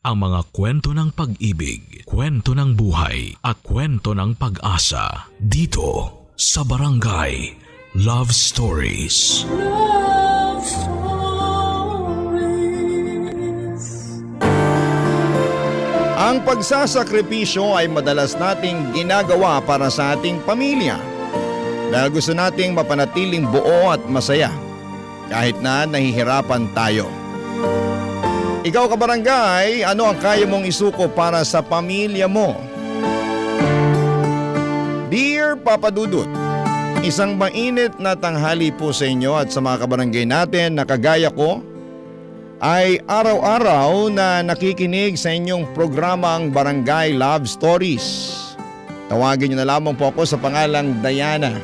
ang mga kwento ng pag-ibig, kwento ng buhay at kwento ng pag-asa dito sa Barangay Love Stories. Love Stories. Ang pagsasakripisyo ay madalas nating ginagawa para sa ating pamilya dahil gusto nating mapanatiling buo at masaya kahit na nahihirapan tayo. Ikaw kabarangay, ano ang kaya mong isuko para sa pamilya mo? Dear Papa Dudut, isang mainit na tanghali po sa inyo at sa mga kabarangay natin na kagaya ko ay araw-araw na nakikinig sa inyong programang Barangay Love Stories. Tawagin niyo na lamang po ako sa pangalang Diana.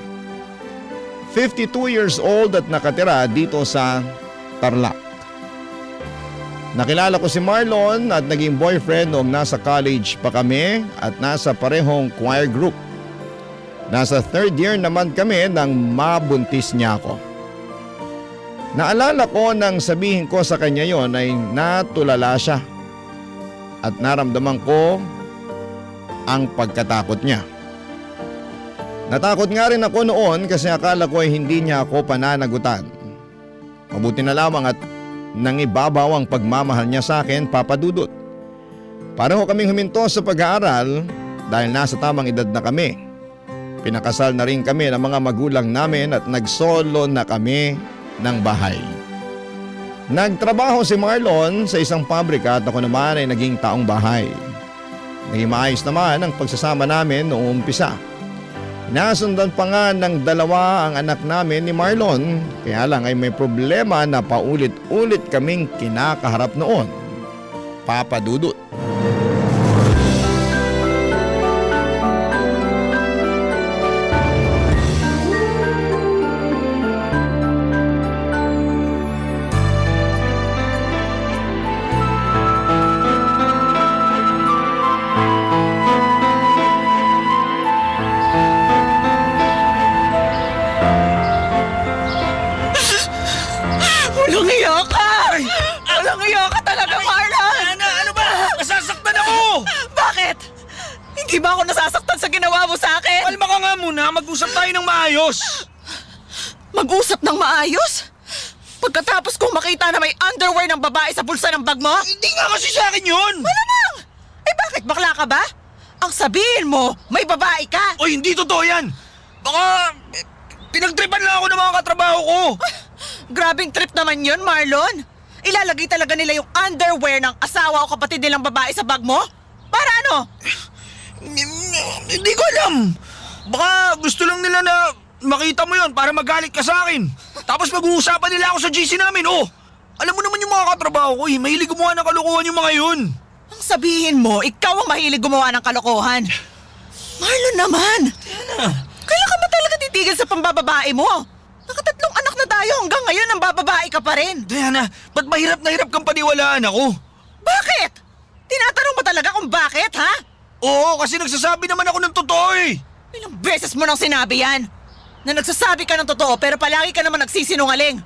52 years old at nakatira dito sa Tarlac. Nakilala ko si Marlon at naging boyfriend noong nasa college pa kami at nasa parehong choir group. Nasa third year naman kami nang mabuntis niya ako. Naalala ko nang sabihin ko sa kanya yon ay natulala siya at naramdaman ko ang pagkatakot niya. Natakot nga rin ako noon kasi akala ko ay hindi niya ako pananagutan. Mabuti na lamang at nangibabaw ang pagmamahal niya sa akin, Papa Dudut. Pareho kaming huminto sa pag-aaral dahil nasa tamang edad na kami. Pinakasal na rin kami ng mga magulang namin at nagsolo na kami ng bahay. Nagtrabaho si Marlon sa isang pabrika at ako naman ay naging taong bahay. Naging maayos naman ang pagsasama namin noong umpisa. Nasundan pa nga ng dalawa ang anak namin ni Marlon, kaya lang ay may problema na paulit-ulit kaming kinakaharap noon, Papa Dudut. Walang iya ka! Walang iya ka talaga, Marlon! Ana, ano ba? Nasasaktan ako! Bakit? Hindi ba ako nasasaktan sa ginawa mo sa akin? Kalma ka nga muna, mag-usap tayo ng maayos! Mag-usap ng maayos? Pagkatapos kong makita na may underwear ng babae sa bulsa ng bag mo? Hindi nga kasi sa akin yun! Malamang! Eh bakit, bakla ka ba? Ang sabihin mo, may babae ka! Oy, hindi totoo yan! Baka pinagtripan lang ako ng mga katrabaho ko! Grabing trip naman yun, Marlon! Ilalagay talaga nila yung underwear ng asawa o kapatid nilang babae sa bag mo? Para ano? Hindi ko alam! Baka gusto lang nila na makita mo yon para magalit ka sa akin. Tapos mag-uusapan nila ako sa GC namin, oh! Alam mo naman yung mga katrabaho ko, mahilig gumawa ng kalokohan yung mga yun. Ang sabihin mo, ikaw ang mahilig gumawa ng kalokohan. Marlon naman! Kailan ka ba talaga titigil sa pambababae mo? Nakatatlong anak na tayo hanggang ngayon ang bababae ka pa rin. Diana, ba't mahirap na hirap kang paniwalaan ako? Bakit? Tinatanong mo talaga kung bakit, ha? Oo, kasi nagsasabi naman ako ng totoo eh. Ilang beses mo nang sinabi yan? Na nagsasabi ka ng totoo pero palagi ka naman nagsisinungaling.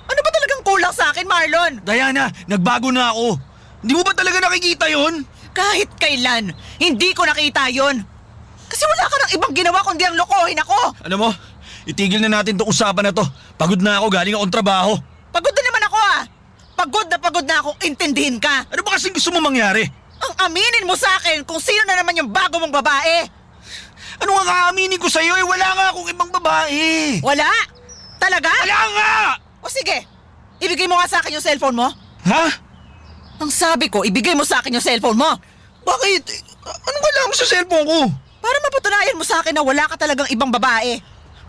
Ano ba talagang kulang sa akin, Marlon? Diana, nagbago na ako. Hindi mo ba talaga nakikita yon? Kahit kailan, hindi ko nakita yon. Kasi wala ka ng ibang ginawa kundi ang lokohin ako. Alam mo, itigil na natin itong usapan na to. Pagod na ako, galing akong trabaho. Pagod na naman ako, ah. Pagod na akong intindihin ka. Ano ba kasing gusto mo mangyari? Ang aminin mo sa akin kung sino na naman yung bago mong babae. Ano nga kaaminin ko sa'yo eh? Wala nga akong ibang babae. Wala? Talaga? Wala nga! O sige, ibigay mo nga sa akin yung cellphone mo. Ha? Ang sabi ko, ibigay mo sa akin yung cellphone mo. Bakit? Anong kailangan mo sa cellphone ko? Para mapatunayan mo sa akin na wala ka talagang ibang babae.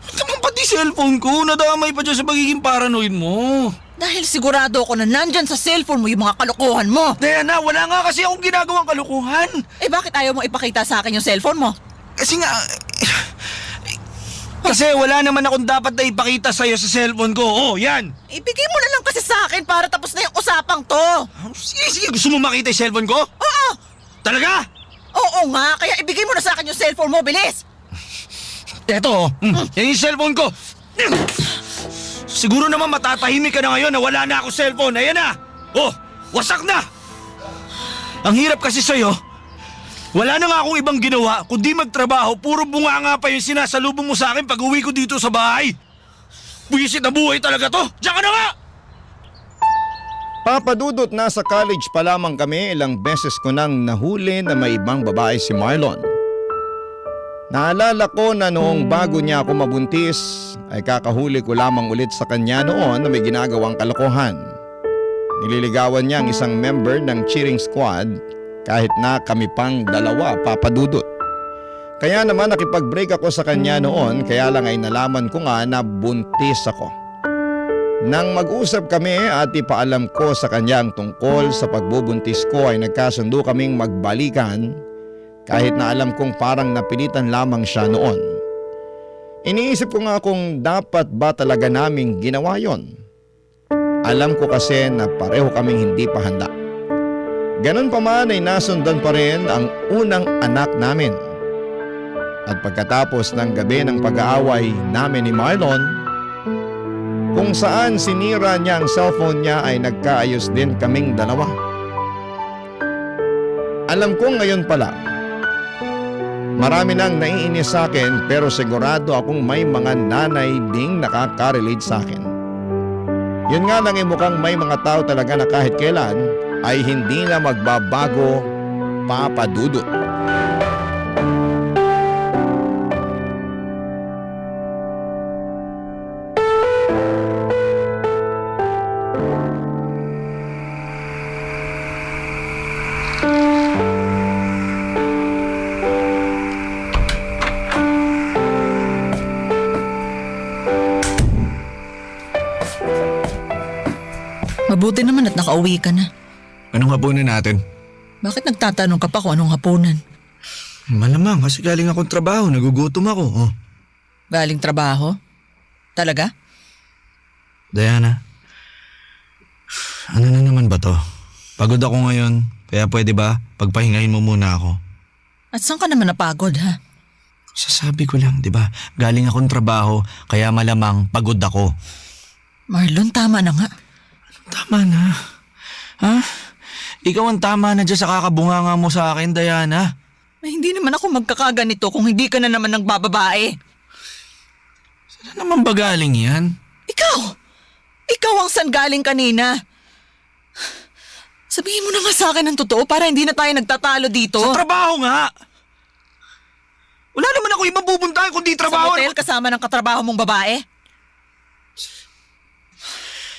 Ba't naman pati cellphone ko? Nadamay pa dyan sa pagiging paranoid mo. Dahil sigurado ako na nandyan sa cellphone mo yung mga kalokohan mo. Diana, wala nga kasi akong ginagawang kalukuhan. Eh bakit ayaw mo ipakita sa akin yung cellphone mo? Kasi nga... Kasi wala naman akong dapat na ipakita sa'yo sa cellphone ko. Oh, yan. Ibigay mo na lang kasi sa akin para tapos na yung usapang to. Sige, sige. Gusto mo makita yung cellphone ko? Oo! Talaga? Oo nga, kaya ibigay mo na sa akin yung cellphone mo, bilis! Eto, yan yung cellphone ko. Siguro naman matatahimik ka na ngayon na wala na ako cellphone. Ayan na. Oh, wasak na. Ang hirap kasi sa'yo, wala na nga akong ibang ginawa kundi magtrabaho. Puro bunganga pa yung sinasalubong mo sa akin pag uwi ko dito sa bahay. Buwisit na buhay talaga to. Diyan ka na nga! Papa Dudut, nasa college pa lamang kami, ilang beses ko nang nahuli na may ibang babae si Marlon. Naalala ko na noong bago niya ako mabuntis ay kakahuli ko lamang ulit sa kanya noon na may ginagawang kalokohan. Nililigawan niya ang isang member ng cheering squad kahit na kami pang dalawa, Papa Dudut. Kaya naman nakipag-break ako sa kanya noon, kaya lang ay nalaman ko nga na buntis ako. Nang mag-usap kami at ipaalam ko sa kanya ang tungkol sa pagbubuntis ko ay nagkasundo kaming magbalikan kahit na alam kong parang napilitan lamang siya noon. Iniisip ko nga kung dapat ba talaga naming ginawa yon. Alam ko kasi na pareho kaming hindi pa handa. Ganun pa man ay nasundan pa rin ang unang anak namin. At pagkatapos ng gabi ng pag-aaway namin ni Marlon, kung saan sinira niya ang cellphone niya ay nagkaayos din kaming dalawa. Alam ko ngayon pala, marami nang naiinis sa akin pero sigurado akong may mga nanay ding nakaka-relate sa akin. Yun nga lang ay mukhang may mga tao talaga na kahit kailan ay hindi na magbabago, Papa Dudut. Mabuti naman at nakauwi ka na. Anong hapunan natin? Bakit nagtatanong ka pa kung anong hapunan? Malamang kasi galing akong trabaho, nagugutom ako. Oh. Galing trabaho? Talaga? Diana, ano na naman ba to? Pagod ako ngayon, kaya pwede ba pagpahingahin mo muna ako? At saan ka naman napagod, ha? Sasabi ko lang, di ba? Galing akong trabaho, kaya malamang pagod ako. Marlon, tama na nga. Tama na. Ha? Ikaw ang tama na dyan sa kakabunganga mo sa akin, Diana. Ay, hindi naman ako magkakaganito kung hindi ka na naman nagbababae. Saan naman ba galing yan? Ikaw! Ikaw ang saan galing kanina. Sabihin mo na nga sa akin ang totoo para hindi na tayo nagtatalo dito. Sa trabaho nga! Wala naman ako ibang pupuntahan kundi Sa trabaho. motel kasama ng katrabaho mong babae?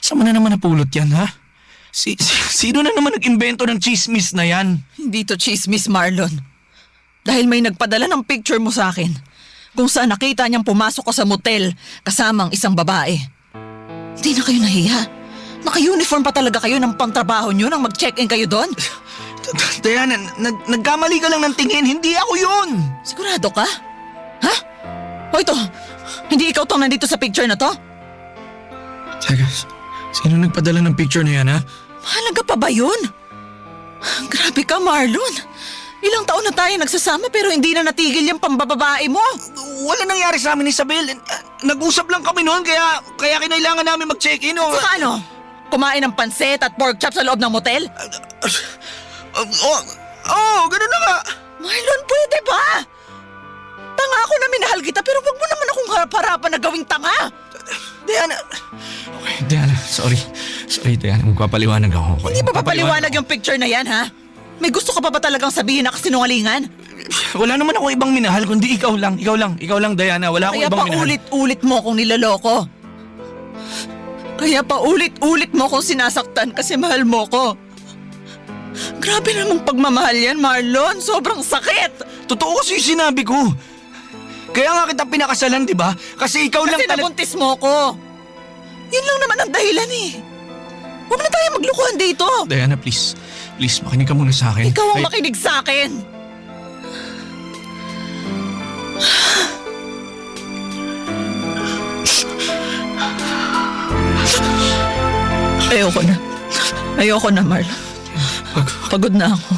Saan mo na naman napulot yan, ha? Sino na naman nag-imbento ng chismis na yan? Hindi to chismis, Marlon. Dahil may nagpadala ng picture mo sa akin kung saan nakita niyang pumasok ko sa motel kasama ang isang babae. Hindi na kayo nahiya. Naka-uniform pa talaga kayo ng pangtrabaho niyo nang mag-check-in kayo doon? Diana, nagkamali ka lang ng tingin. Hindi ako yun. Sigurado ka? Ha? O ito, hindi ikaw tong nandito sa picture na to? Teka, sino nagpadala ng picture na yan, ha? Mahalaga pa ba yun? Grabe ka, Marlon. Ilang taon na tayo nagsasama pero hindi na natigil yung pambababae mo. Wala nangyari sa amin, Isabel. Nag-usap lang kami noon kaya kinailangan namin mag-check-in. Saka ano? Kumain ng pansit at pork chop sa loob ng motel? Ganun na nga. Marlon, pwede ba? Tanga ako na minahal kita pero wag mo naman akong harap-harapan na gawing tanga. Diana. Okay, Diana. Sorry, Diana. Magpapaliwanag ako. Hindi ba papaliwanag yung picture na yan, ha? May gusto ka pa ba talagang sabihin na kasinungalingan? Wala naman ako ibang minahal kundi ikaw lang, Diana. Wala akong Kaya ibang pa minahal. ulit-ulit mo akong niloloko. Kaya pa ulit-ulit mo akong sinasaktan kasi mahal mo ko. Grabe namang pagmamahal yan, Marlon. Sobrang sakit. Totoo kasi yung sinabi ko. Kaya nga kita pinakasalan, di ba? Kasi ikaw lang Kasi nabuntis mo ko. Yun lang naman ang dahilan eh. Huwag na tayo maglukuhan dito. Diana, please. Please, makinig ka muna sa akin. Ikaw ang makinig sa akin. Ayoko na, Marlon. Pagod na ako.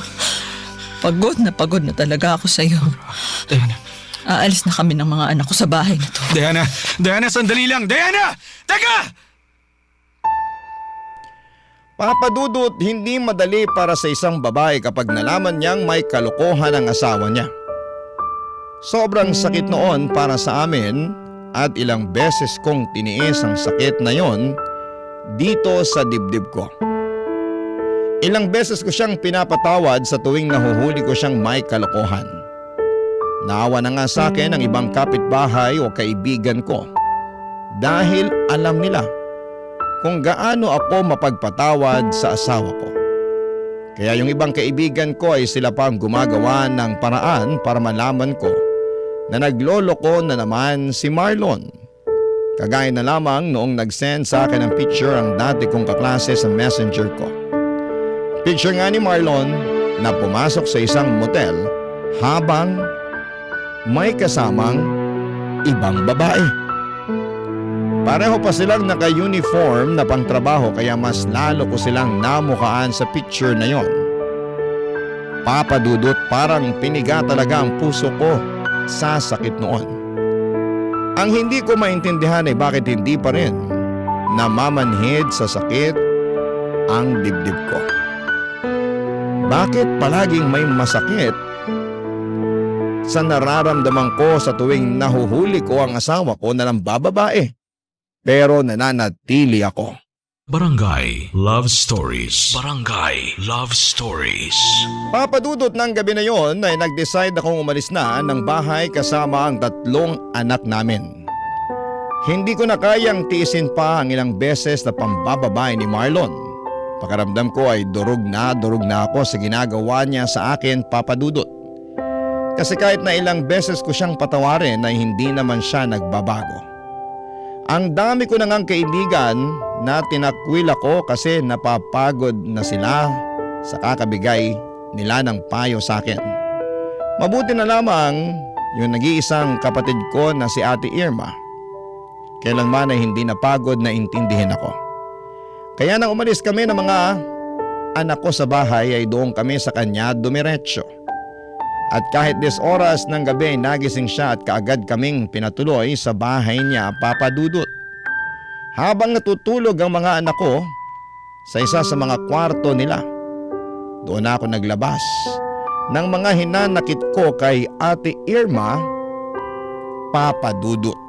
Pagod na talaga ako sa'yo. Diana. Aalis na kami ng mga anak ko sa bahay na to. Diana, sandali lang. Diana! Teka! Papadudot, hindi madali para sa isang babae kapag nalaman niyang may kalokohan ang asawa niya. Sobrang sakit noon para sa amin at ilang beses kong tiniis ang sakit na yon dito sa dibdib ko. Ilang beses ko siyang pinapatawad sa tuwing nahuhuli ko siyang may kalokohan. Naawa na nga sa akin ang ibang kapitbahay o kaibigan ko dahil alam nila kung gaano ako mapagpatawad sa asawa ko. Kaya yung ibang kaibigan ko ay sila pa ang gumagawa ng paraan para malaman ko na nagloloko na naman si Marlon. Kagaya na lamang noong nag-send sa akin ng picture ang dati kong kaklase sa messenger ko. Picture nga ni Marlon na pumasok sa isang motel habang may kasamang ibang babae. Pareho pa silang naka-uniform na pangtrabaho kaya mas lalo ko silang namukhaan sa picture na yon. Papadudot, parang piniga talaga ang puso ko sa sakit noon. Ang hindi ko maintindihan ay bakit hindi pa rin namamanhid sa sakit ang dibdib ko. Bakit palaging may masakit sa nararamdaman ko sa tuwing nahuhuli ko ang asawa ko na nambababae? Pero nananatili ako. Barangay Love Stories. Barangay Love Stories. Papadudot ng gabi na yon ay nag-decide akong umalis na ng bahay kasama ang 3 anak namin. Hindi ko na kayang tiisin pa ang ilang beses na pambababae ni Marlon. Pakaramdam ko ay durog na ako sa ginagawa niya sa akin, Papadudot. Kasi kahit na ilang beses ko siyang patawarin ay hindi naman siya nagbabago. Ang dami ko na ngang kaibigan na tinakwil ako kasi napapagod na sila sa kakabigay nila ng payo sa akin. Mabuti na lamang yung nag-iisang kapatid ko na si Ate Irma. Kailanman ay hindi napagod na intindihin ako. Kaya nang umalis kami ng mga anak ko sa bahay ay doon kami sa kanya dumiretso. At kahit 10 oras ng gabi ay nagising siya at kaagad kaming pinatuloy sa bahay niya, Papadudot. Habang natutulog ang mga anak ko sa isa sa mga kwarto nila, doon ako naglabas ng mga hinanakit ko kay Ate Irma, Papadudot.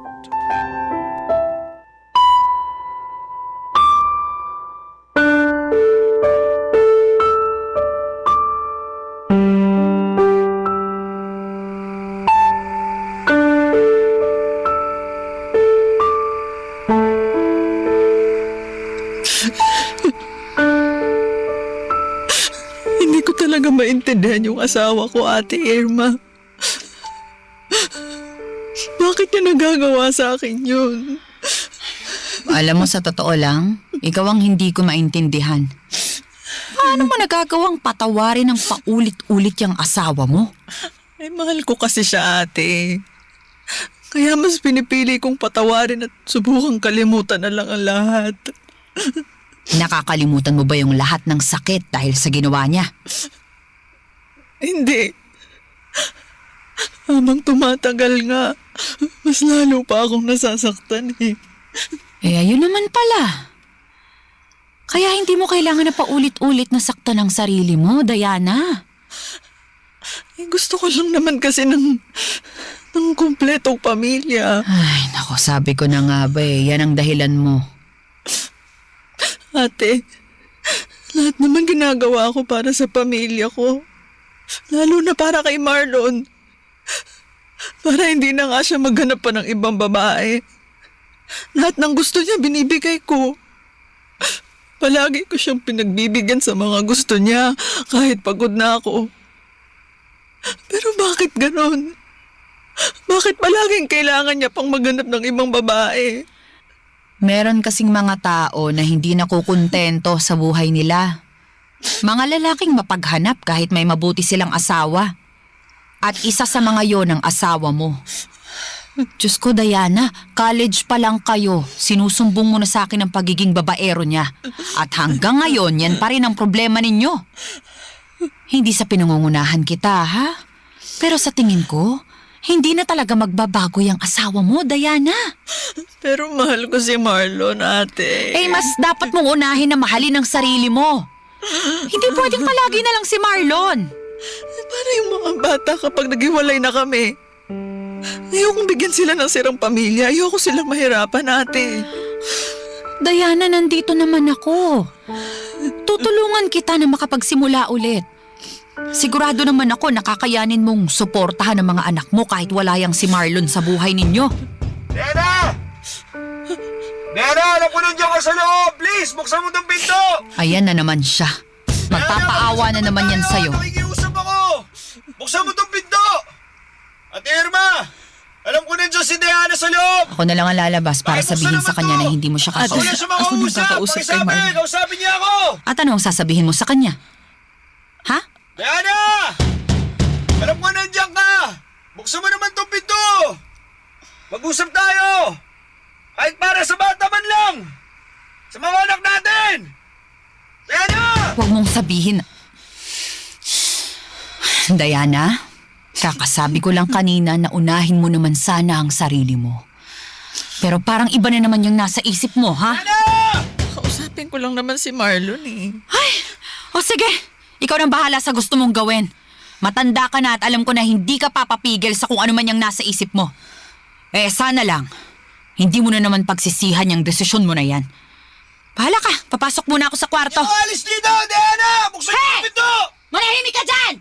Hindi ko talaga maintindihan yung asawa ko, Ate Irma. Bakit niya nagagawa sa akin yun? Alam mo, sa totoo lang, ikaw ang hindi ko maintindihan. Paano mo nagagawang patawarin ng paulit-ulit yung asawa mo? Ay, mahal ko kasi siya, ate. Kaya mas pinipili kong patawarin at subukang kalimutan na lang ang lahat. Nakakalimutan mo ba yung lahat ng sakit dahil sa ginawa niya? Hindi. Habang tumatagal nga, mas lalo pa akong nasasaktan eh. Eh, ayun naman pala. Kaya hindi mo kailangan na paulit-ulit na saktan ang sarili mo, Diana. Eh, gusto ko lang naman kasi ng kumpletong pamilya. Ay, nako, sabi ko na nga ba yan ang dahilan mo. Ate, lahat naman ginagawa ko para sa pamilya ko. Lalo na para kay Marlon. Para hindi na nga siya maghanap pa ng ibang babae. Lahat ng gusto niya binibigay ko. Palagi ko siyang pinagbibigyan sa mga gusto niya kahit pagod na ako. Pero bakit ganon? Bakit palaging kailangan niya pang maghanap ng ibang babae? Meron kasing mga tao na hindi nakukontento sa buhay nila. Mga lalaking mapaghanap kahit may mabuti silang asawa. At isa sa mga yon ang asawa mo. Diyos ko, Diana, college pa lang kayo. Sinusumbong mo na sa akin ang pagiging babaero niya. At hanggang ngayon, yan pa rin ang problema ninyo. Hindi sa pinangungunahan kita, ha? Pero sa tingin ko, Hindi na talaga magbabago yung asawa mo, Diana. Pero mahal ko si Marlon, ate. Eh, mas dapat mong unahin na mahalin ang sarili mo. Hindi pwedeng palagi na lang si Marlon. Para yung mga bata kapag naghiwalay na kami. Ayokong bigyan sila ng sirang pamilya. Ayoko silang mahirapan, ate. Diana, nandito naman ako. Tutulungan kita na makapagsimula ulit. Sigurado naman ako nakakayanin mong suportahan ang mga anak mo kahit wala yang si Marlon sa buhay ninyo. Diana! Diana, alam ko nandiyan ka sa loob. Please, buksan mo tong pinto. Ayan na naman siya. Magpapaawa na naman yan sa'yo. Nakikiusap ako. Buksan mo tong pinto. Ate Irma, alam ko nandiyan si Diana sa loob. Ako na lang ang lalabas para sabihin sa kanya na hindi mo siya Ako kausap. na siya Ako nang makausap. kakausap kay Pakisabi, Marlon. kausapin niya ako. At ano ang sasabihin mo sa kanya? Ha? Diana! Alam ko nandiyan ka. Buksan mo naman tong pinto. Mag-usap tayo. Kahit para sa bata man lang. Sa mga anak natin. Diana! Huwag mong sabihin. Diana, kakasabi ko lang kanina na unahin mo naman sana ang sarili mo. Pero parang iba na naman yung nasa isip mo, ha? Diana! Kausapin ko lang naman si Marlon eh. Ay! O sige, ikaw nang bahala sa gusto mong gawin. Matanda ka na at alam ko na hindi ka papapigil sa kung ano man yung nasa isip mo. Eh, sana lang. Hindi mo na naman pagsisihan yung desisyon mo na yan. Bahala ka, papasok muna ako sa kwarto. Yung alis dito, Diana! Buksan mo yung pinto! Manahimik ka dyan!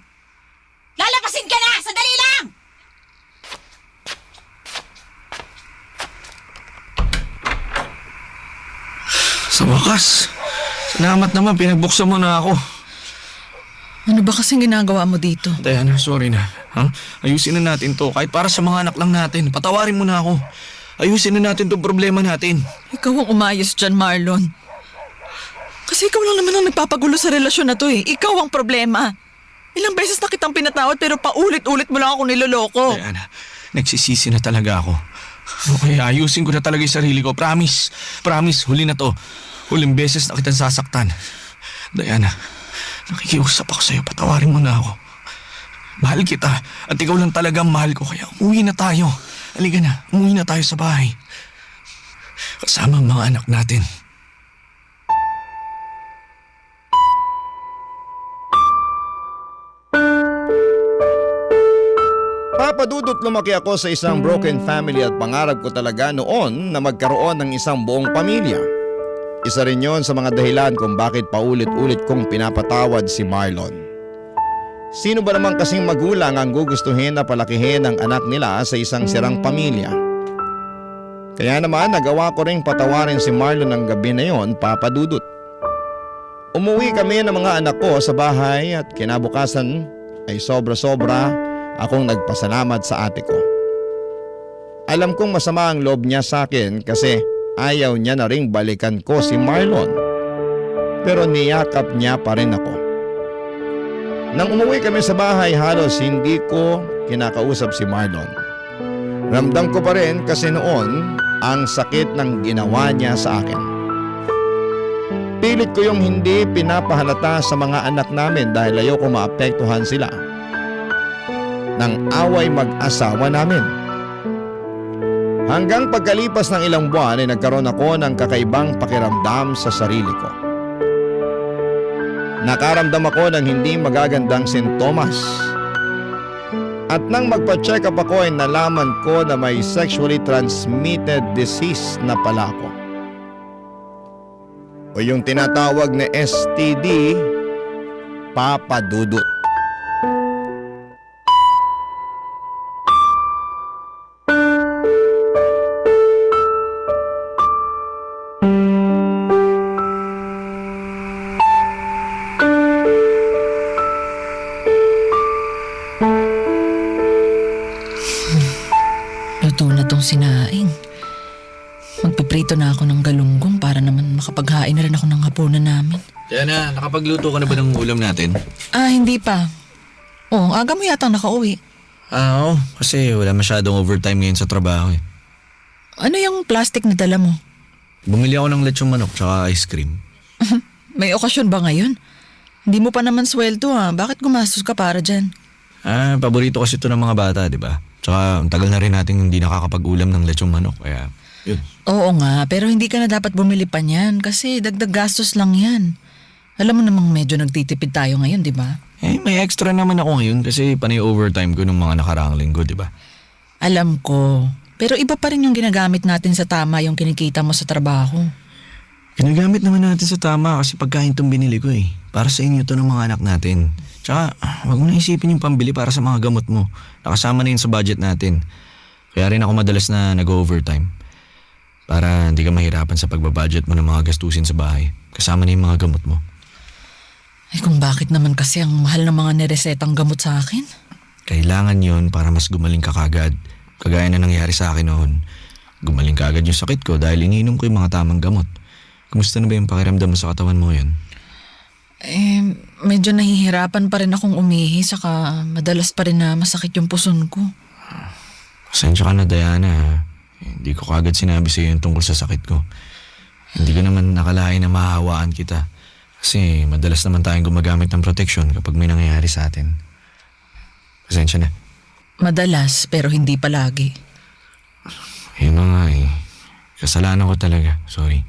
Lalapasin ka na! Sandali lang! Sa wakas, salamat naman, pinagbuksan mo na ako. Ano ba kasing ginagawa mo dito? Diana, sorry na. Ha? Ayusin na natin to, kahit para sa mga anak lang natin. Patawarin mo na ako. Ayusin na natin tong problema natin. Ikaw ang umayos dyan, Marlon. Kasi ikaw lang naman ang nagpapagulo sa relasyon na to eh. Ikaw ang problema. Ilang beses na kitang pinatawad pero paulit-ulit mo lang ako niloloko. Diana, nagsisisi na talaga ako. Okay, ayusin ko na talaga yung sarili ko. Promise. Promise, huli na to. Huling beses na kitang sasaktan. Diana, nakikiusap ako sa'yo. Patawarin mo na ako. Mahal kita. At ikaw lang talaga ang mahal ko. Kaya umuwi na tayo. Halika na, umuwi na tayo sa bahay. Kasama ang mga anak natin. Papadudot lumaki ako sa isang broken family at pangarap ko talaga noon na magkaroon ng isang buong pamilya. Isa rin yon sa mga dahilan kung bakit paulit-ulit kong pinapatawad si Marlon. Sino ba naman kasing magulang ang gugustuhin na palakihin ang anak nila sa isang sirang pamilya? Kaya naman nagawa ko ring patawarin si Marlon ng gabi na yon, Papadudot. Umuwi kami ng mga anak ko sa bahay at kinabukasan ay sobra-sobra akong nagpasalamat sa ate ko. Alam kong masama ang loob niya sa akin kasi ayaw niya na ring balikan ko si Marlon. Pero niyakap niya pa rin ako. Nang umuwi kami sa bahay, halos hindi ko kinakausap si Marlon. Ramdam ko pa rin kasi noon ang sakit ng ginawa niya sa akin. Pilit ko yung hindi pinapahalata sa mga anak namin dahil ayoko maapektuhan sila ng away mag-asawa namin. Hanggang pagkalipas ng ilang buwan ay nagkaroon ako ng kakaibang pakiramdam sa sarili ko. Nakaramdam ako ng hindi magagandang sintomas. At nang magpa-check up ako ay nalaman ko na may sexually transmitted disease na pala ako. O yung tinatawag na STD, Papadudot. Luto na tong sinaing. Magpiprito na ako ng galunggong para naman makapaghain na rin ako ng hapunan namin. Diana, nakapagluto ka na ba ng ulam natin? Ah, hindi pa. Oh, aga mo yatang nakauwi. Oo. Kasi wala masyadong overtime ngayon sa trabaho eh. Ano yung plastic na dala mo? Bumili ako ng lechong manok tsaka ice cream. May okasyon ba ngayon? Hindi mo pa naman sweldo ah. Bakit gumastos ka para dyan? Paborito kasi ito ng mga bata, di ba? Tsaka ang tagal na rin natin hindi nakakapag-ulam ng lechong manok. Kaya yun. Oo nga, pero hindi ka na dapat bumili pa niyan kasi dagdag gastos lang yan. Alam mo namang medyo nagtitipid tayo ngayon, di ba? May extra naman ako ngayon kasi panay overtime ko nung mga nakaraang linggo, di ba? Alam ko, pero iba pa rin yung ginagamit natin sa tama yung kinikita mo sa trabaho. Ginagamit naman natin sa tama kasi pagkain itong binili ko eh. Para sa inyo to ng mga anak natin. Tsaka, wag mo na isipin yung pambili para sa mga gamot mo. Nakasama na yun sa budget natin. Kaya rin ako madalas na nag-overtime. Para hindi ka mahirapan sa pagbabudget mo ng mga gastusin sa bahay. Kasama na yung mga gamot mo. Ay kung bakit naman kasi ang mahal ng mga niresetang gamot sa akin? Kailangan yon para mas gumaling ka kagad. Kagaya na nangyari sa akin noon. Gumaling kagad yung sakit ko dahil iniinom ko yung mga tamang gamot. Kumusta na ba yung pakiramdam mo sa katawan mo yun? Medyo nahihirapan pa rin akong umihi saka madalas pa rin na masakit yung puson ko. Pasensya ka na, Diana. Hindi ko kagad sinabi sa iyo yung tungkol sa sakit ko. Hindi ko naman nakalain na mahahawaan kita. Kasi madalas naman tayong gumagamit ng protection kapag may nangyayari sa atin. Pasensya na. Madalas pero hindi palagi. Yun na nga eh. Kasalanan ko talaga. Sorry.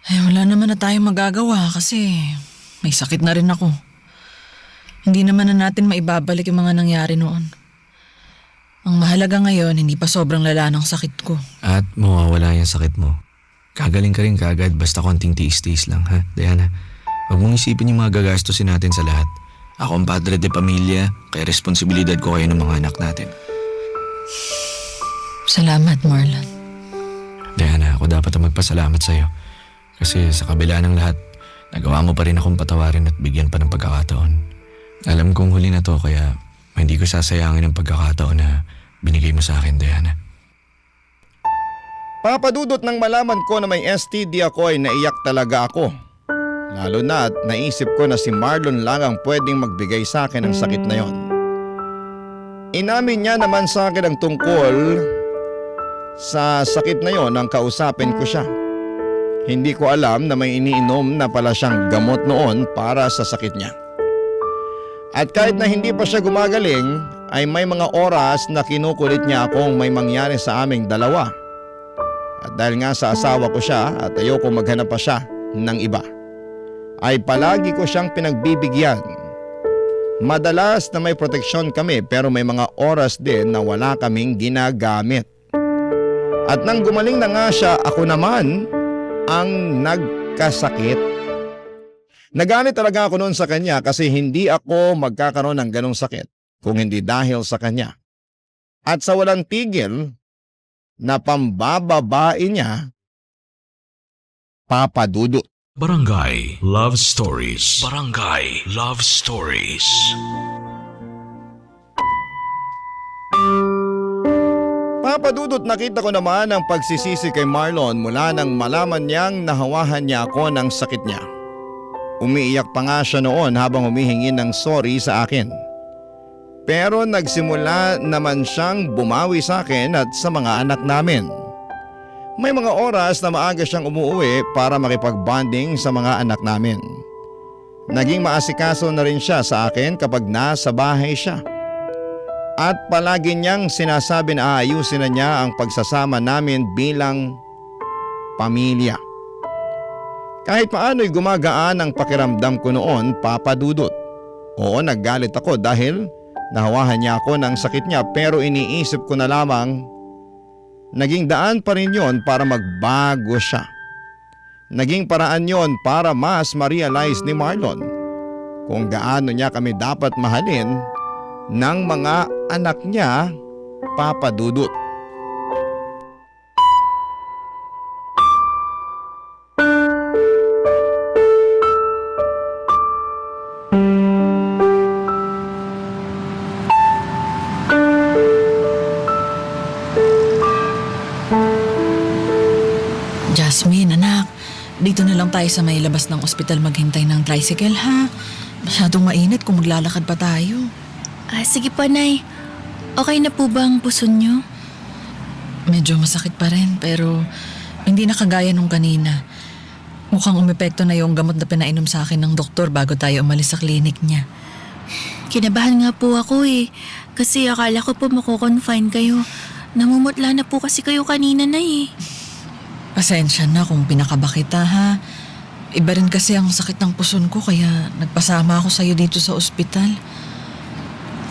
Ay wala naman na tayong magagawa kasi may sakit na rin ako. Hindi naman na natin maibabalik yung mga nangyari noon. Ang mahalaga ngayon, hindi pa sobrang lala ng sakit ko. At mawawala yung sakit mo. Kagaling ka rin kagad basta konting tiis-tiis lang, ha, Diana? Huwag mong isipin yung mga gagastusin natin sa lahat. Ako ang padre de pamilya, kaya responsibilidad ko kayo ng mga anak natin. Salamat, Marlon. Diana, ako dapat ang magpasalamat sa'yo. Kasi sa kabila ng lahat, nagawa mo pa rin akong patawarin at bigyan pa ng pagkakataon. Alam kong huli na to kaya hindi ko sasayangin ang pagkakataon na binigay mo sa akin, Diana. Papadudot nang malaman ko na may STD ako ay naiyak talaga ako. Lalo na at naisip ko na si Marlon lang ang pwedeng magbigay sa akin ng sakit na yon. Inamin niya naman sa akin ang tungkol sa sakit na yon nang kausapin ko siya. Hindi ko alam na may iniinom na pala siyang gamot noon para sa sakit niya. At kahit na hindi pa siya gumagaling, ay may mga oras na kinukulit niya akong may mangyari sa aming dalawa. At dahil nga sa asawa ko siya at ayoko maghanap pa siya ng iba, ay palagi ko siyang pinagbibigyan. Madalas na may proteksyon kami pero may mga oras din na wala kaming ginagamit. At nang gumaling na nga siya, ako naman ang nagkasakit. Nagalit talaga ako noon sa kanya kasi hindi ako magkakaroon ng ganong sakit kung hindi dahil sa kanya. At sa walang tigil na pambababae niya, papadudot. Barangay Love Stories. Barangay Love Stories. Papadudot, nakita ko naman ang pagsisisi kay Marlon mula nang malaman niyang nahawahan niya ako ng sakit niya. Umiiyak pa nga siya noon habang humihingi ng sorry sa akin. Pero nagsimula naman siyang bumawi sa akin at sa mga anak namin. May mga oras na maaga siyang umuwi para makipag-bonding sa mga anak namin. Naging maasikaso na rin siya sa akin kapag nasa bahay siya. At palagi niyang sinasabi na aayusin na niya ang pagsasama namin bilang pamilya. Kahit paano'y gumagaan ang pakiramdam ko noon, papadudot. Oo, naggalit ako dahil nahawahan niya ako ng sakit niya pero iniisip ko na lamang naging daan pa rin yon para magbago siya. Naging paraan yon para mas ma-realize ni Marlon kung gaano niya kami dapat mahalin ng mga anak niya, papadudot. Jasmine, anak, dito na lang tayo sa may labas ng ospital maghintay ng tricycle, ha? Masyadong mainit kung maglalakad pa tayo. Sige po, Nay. Okay na po ba ang puso niyo? Medyo masakit pa rin pero hindi na kagaya nung kanina. Mukhang umepekto na yung gamot na pinainom sa akin ng doktor bago tayo umalis sa klinik niya. Kinabahan nga po ako eh. Kasi akala ko po mako-confine kayo. Namumutla na po kasi kayo kanina, Nay. Pasensya na kung pinakaba kita, ha? Iba rin kasi ang sakit ng puson ko kaya nagpasama ako sa'yo dito sa ospital.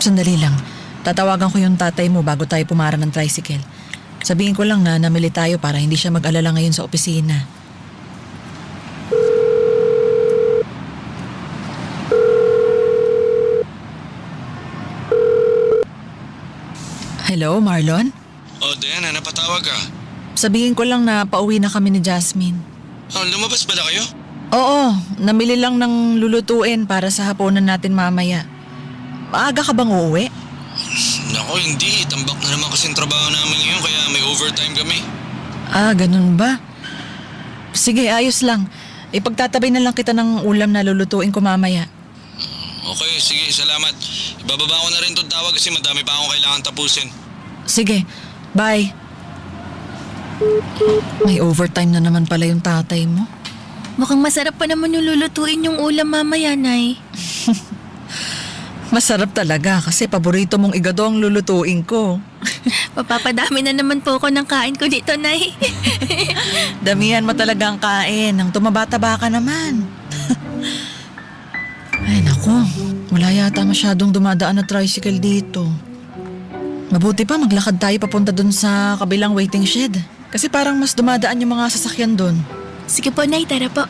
Sandali lang. Tatawagan ko yung tatay mo bago tayo pumara ng tricycle. Sabihin ko lang na namili tayo para hindi siya mag-alala ngayon sa opisina. Hello, Marlon? Oh, Diana, napatawag ka. Sabihin ko lang na pauwi na kami ni Jasmine. Oh, lumabas pala kayo? Oo, namili lang ng lulutuin para sa hapunan natin mamaya. Maaga ka bang uuwi? Nako, hindi. Tambak na naman kasi trabaho namin ngayon kaya may overtime kami. Ah, ganun ba? Sige, ayos lang. Ipagtatabi na lang kita ng ulam na lulutuin ko mamaya. Okay, sige, salamat. Ibababa ko na rin itong tawag kasi madami pa akong kailangan tapusin. Sige, bye. May overtime na naman pala yung tatay mo. Mukhang masarap pa naman yung lulutuin yung ulam mamaya, Nay. Masarap talaga kasi paborito mong igado ang lulutuin ko. Papapadami na naman po ako ng kain ko dito, Nay. Damihan mo talaga ang kain. Nang tumaba-taba ka naman. Ay naku, wala yata masyadong dumadaan na tricycle dito. Mabuti pa maglakad tayo papunta dun sa kabilang waiting shed. Kasi parang mas dumadaan yung mga sasakyan dun. Sige po, Nay. Tara po.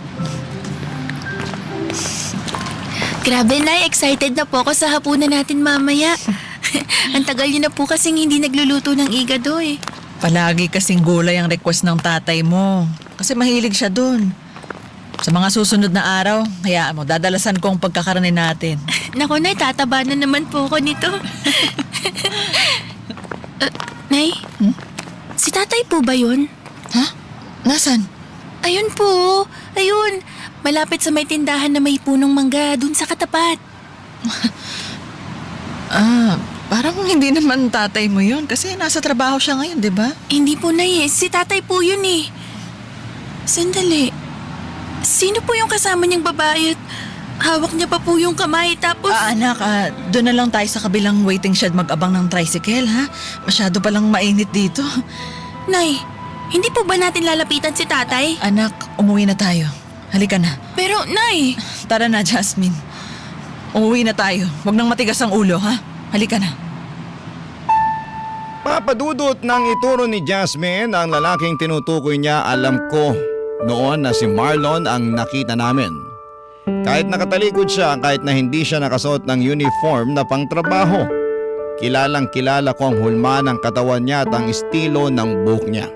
Grabe, Nay. Excited na po ako sa hapunan natin mamaya. Ang tagal niyo na po kasing hindi nagluluto ng igado eh. Palagi kasing gulay ang request ng tatay mo. Kasi mahilig siya dun. Sa mga susunod na araw, hayaan mo, dadalasan ko ang pagkakaranin natin. Naku, Nay. Tataba na naman po ako nito. Nay? Si tatay po ba yun? Ha? Nasaan? Ayun po. Ayun. Malapit sa may tindahan na may punong mangga dun sa katapat. Parang hindi naman tatay mo yun kasi nasa trabaho siya ngayon, di ba? Hindi po, Nay. Si tatay po yun eh. Sandali. Sino po yung kasama niyang babae at hawak niya pa po yung kamay tapos... Anak, doon na lang tayo sa kabilang waiting shed mag-abang ng tricycle, ha? Masyado palang mainit dito. Nay, hindi po ba natin lalapitan si tatay? Anak, umuwi na tayo. Halika na. Pero, Nay... Tara na, Jasmine. Umuwi na tayo. Huwag nang matigas ang ulo, ha? Halika na. Papadudot nang ituro ni Jasmine ang lalaking tinutukoy niya, alam ko noon na si Marlon ang nakita namin. Kahit nakatalikod siya, kahit na hindi siya nakasuot ng uniform na pangtrabaho, kilalang kilala ko ang hulma ng katawan niya at ang estilo ng buhok niya.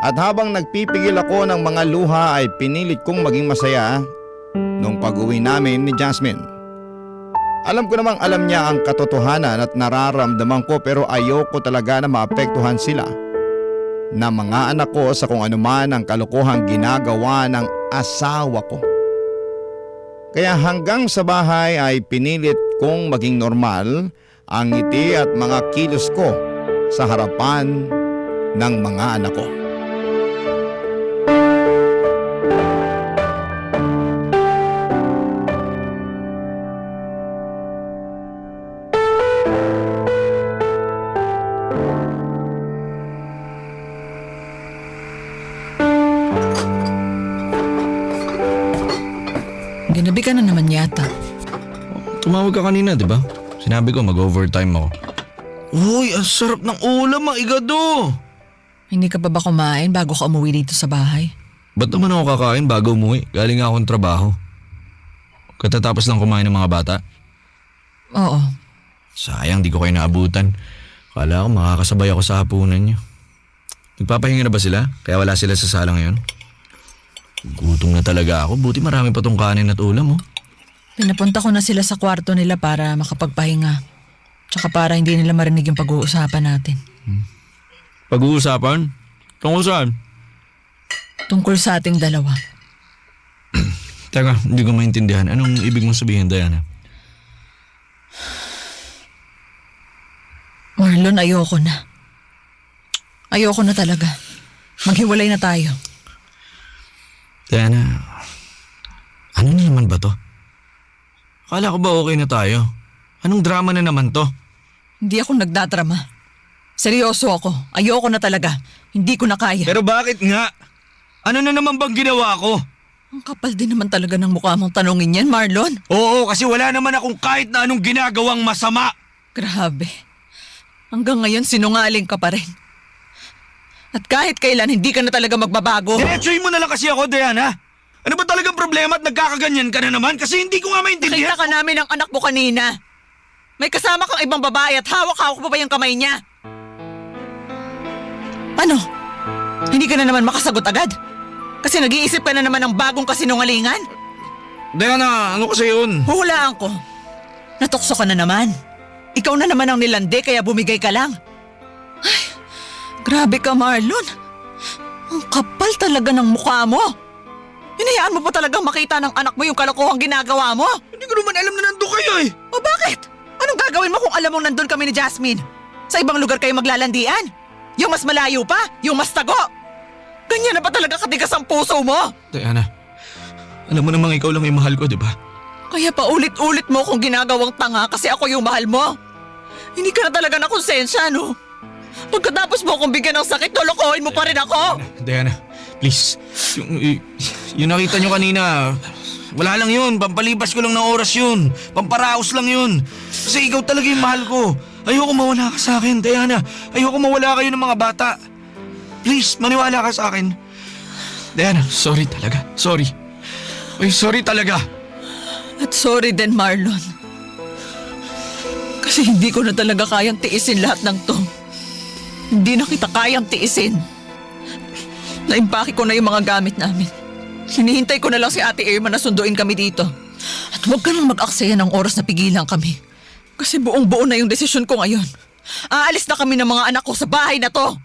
At habang nagpipigil ako ng mga luha ay pinilit kong maging masaya nung pag-uwi namin ni Jasmine. Alam ko namang alam niya ang katotohanan at nararamdaman ko pero ayoko talaga na maapektuhan sila na mga anak ko sa kung anuman ang kalokohang ginagawa ng asawa ko. Kaya hanggang sa bahay ay pinilit kong maging normal ang ngiti at mga kilos ko sa harapan ng mga anak ko. Ginabi ka na naman yata. Tumawag ka kanina, di ba? Sinabi ko mag-overtime ako. Uy, ang sarap ng ulam, mga igado! Hindi ka pa ba kumain bago ka umuwi dito sa bahay? Ba't naman ako kakain bago umuwi? Galing nga akong trabaho. Katatapos lang kumain ng mga bata. Oo. Sayang, di ko kayo naabutan. Kala ko makakasabay ako sa hapunan niyo. Nagpapahinga na ba sila? Kaya wala sila sa sala ngayon? Gutom na talaga ako. Buti marami pa tong kanin at ulam, oh. Pinapunta ko na sila sa kwarto nila para makapagpahinga. Tsaka para hindi nila marinig yung pag-uusapan natin. Pag-uusapan? Tungkol saan? Tungkol sa ating dalawa. Teka, hindi ko maintindihan. Anong ibig mong sabihin, Diana? Marlon, ayoko na. Ayoko na talaga. Maghiwalay na tayo. Diana, ano na naman ba to? Akala ko ba okay na tayo? Anong drama na naman to? Hindi ako nagdadrama. Seryoso ako. Ayoko na talaga. Hindi ko na kaya. Pero bakit nga? Ano na naman bang ginawa ko? Ang kapal din naman talaga ng mukha mong tanungin yan, Marlon. Oo, kasi wala naman akong kahit na anong ginagawang masama. Grabe. Hanggang ngayon sinungaling ka pa rin. At kahit kailan hindi ka na talaga magbabago. Diretsuhin mo na lang kasi ako, Diana. Ano ba talagang problema at nagkakaganyan ka na naman? Kasi hindi ko nga maintindihan. Nakita ka namin ng anak mo kanina. May kasama kang ibang babae at hawak-hawak pa ba yung kamay niya? Ano? Hindi ka na naman makasagot agad? Kasi nag-iisip ka na naman ng bagong kasinungalingan? Diana, ano kasi yun? Huhulaan ko. Natukso ka na naman. Ikaw na naman ang nilandi kaya bumigay ka lang. Ay, grabe ka, Marlon. Ang kapal talaga ng mukha mo. Hinayaan mo pa talagang makita ng anak mo yung kalokohang ginagawa mo? Hindi ko naman alam na nandun kayo eh. O bakit? Anong gagawin mo kung alam mong nandun kami ni Jasmine? Sa ibang lugar kayo maglalandian? Yung mas malayo pa? Yung mas tago? Ganyan na ba talaga katigas ang puso mo? Diana, alam mo namang ikaw lang yung mahal ko, di ba? Kaya pa ulit-ulit mo kung ginagawang tanga kasi ako yung mahal mo. Hindi ka na talaga nakonsensya, no? Pagkatapos mo akong bigyan ng sakit, lolokohin mo pa rin ako. Diana, please. Yung nakita nyo kanina, wala lang yun. Pampalibas ko lang ng oras yun. Pamparaos lang yun. Kasi ikaw talaga yung mahal ko. Ayoko mawala ka sa akin, Diana. Ayoko mawala kayo ng mga bata. Please, maniwala ka sa akin. Diana, sorry talaga. Sorry. Ay, sorry talaga. At sorry din, Marlon. Kasi hindi ko na talaga kayang tiisin lahat ng to. Hindi na kita kayang tiisin. Naimpake ko na yung mga gamit namin. Hinihintay ko na lang si Ate Irma na sunduin kami dito. At huwag ka nang mag-aksaya ng oras na pigilan kami. Kasi buong-buo na yung desisyon ko ngayon. Aalis na kami ng mga anak ko sa bahay na to.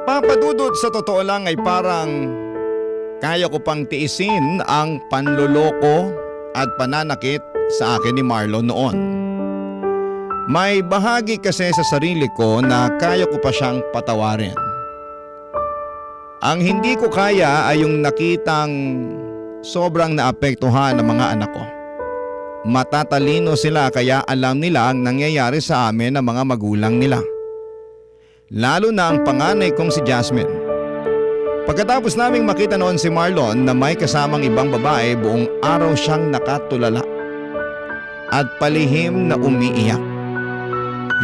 Papadudod sa totoo lang ay parang kaya ko pang tiisin ang panloloko at pananakit sa akin ni Marlon noon. May bahagi kasi sa sarili ko na kaya ko pa siyang patawarin. Ang hindi ko kaya ay yung nakitang sobrang naapektuhan ng mga anak ko. Matatalino sila kaya alam nila ang nangyayari sa amin ng mga magulang nila. Lalo na ang panganay kong si Jasmine. Pagkatapos naming makita noon si Marlon na may kasamang ibang babae, buong araw siyang nakatulala at palihim na umiiyak.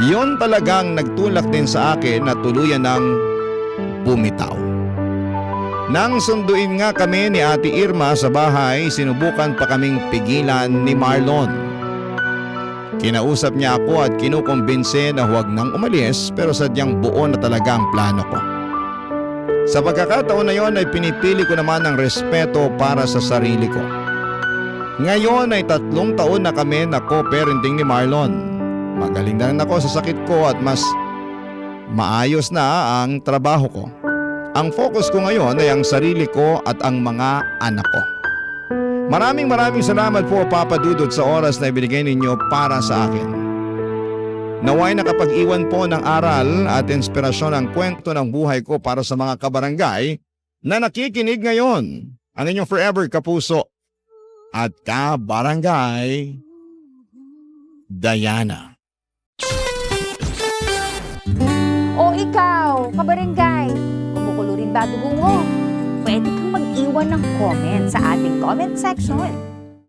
Yon talagang nagtulak din sa akin na tuluyan ng bumitaw. Nang sunduin nga kami ni Ate Irma sa bahay, sinubukan pa kaming pigilan ni Marlon. Kinausap niya ako at kinukumbinse na huwag nang umalis pero sadyang buo na talaga ang plano ko. Sa pagkakataon na yon ay pinipili ko naman ang respeto para sa sarili ko. Ngayon ay 3 taon na kami na co-parenting ni Marlon. Magaling na rin ako sa sakit ko at mas maayos na ang trabaho ko. Ang focus ko ngayon ay ang sarili ko at ang mga anak ko. Maraming salamat po, Papa Dudut, sa oras na ibinigay ninyo para sa akin. Naway nakapag-iwan po ng aral at inspirasyon ang kwento ng buhay ko para sa mga kabarangay na nakikinig ngayon. Ang inyong forever kapuso at kabarangay, Diana. O ikaw, kabarangay, kumukulo rin ba dugo mo? Pwede kang mag-iwan ng comment sa ating comment section.